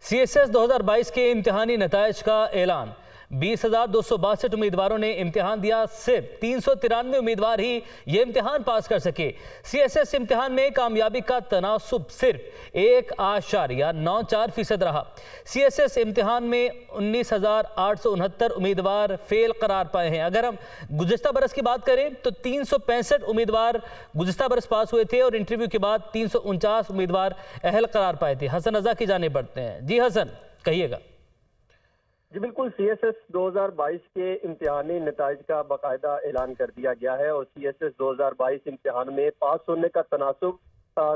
CSS 2022 के इम्तिहानी नतायज का ऐलान। 20,262 उम्मीदवारों ने इम्तिहान दिया। सिर्फ 393 उम्मीदवार ही ये इम्तिहान पास कर सके। CSS इम्तिहान में कामयाबी का तनासुब सिर्फ 1.94% रहा। CSS इम्तिहान में 19,869 उम्मीदवार फेल करार पाए हैं। अगर हम गुज़िश्ता बरस की बात करें तो 365 उम्मीदवार गुज़िश्ता बरस पास हुए थे और इंटरव्यू के बाद 349 उम्मीदवार अहल करार पाए थे। हसन रजा की जाने बढ़ते हैं। जी हसन, कहिएगा। जी बिल्कुल, CSS 2022 के इम्तिहानी नताइज का बाकायदा ऐलान कर दिया गया है और CSS 2022 इम्तिहान में पास होने का तनासुब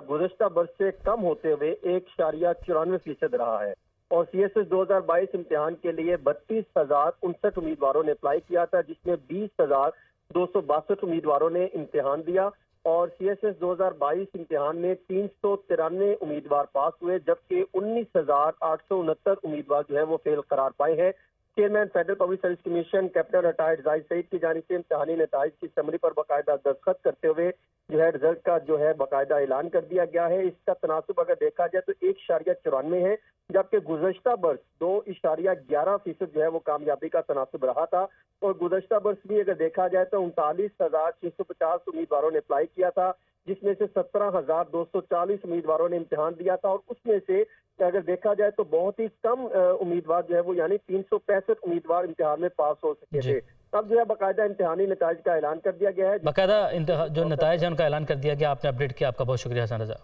गुज़श्ता बरस से कम होते हुए 1.94% रहा है और CSS 2022 इम्तिहान के लिए 32,059 उम्मीदवारों ने अप्लाई किया था, जिसमें 20,262 उम्मीदवारों ने इम्तिहान दिया और CSS 2022 इम्तिहान में 393 उम्मीदवार पास हुए, जबकि 19,869 उम्मीदवार जो है वो फेल करार पाए हैं। Chairman federal public service commission captain retired Zahid Saeed की जानिब से इम्तिहानी नताइज की समरी पर बाकायदा दस्तखत करते हुए जो है रिजल्ट का जो है बाकायदा ऐलान कर दिया गया है। इसका तनासुब अगर देखा जाए तो 1.94 है, जबकि गुज़श्ता बरस 2.11% जो है वो कामयाबी का तनासुब रहा था और गुज़श्ता बरस भी अगर देखा जाए तो 39,650 उम्मीदवारों ने अप्लाई किया था, जिसमें से 17,240 उम्मीदवारों ने इम्तिहान दिया था और उसमें से अगर देखा जाए तो बहुत ही कम उम्मीदवार जो है वो यानी 365 उम्मीदवार इम्तिहान में पास हो सके थे। अब जो है बाकायदा इम्तिहानी नताइज का ऐलान कर दिया गया है। बाकायदा जो नताइज है उनका ऐलान कर दिया गया। आपने अपडेट किया, आपका बहुत शुक्रिया हसन रजा।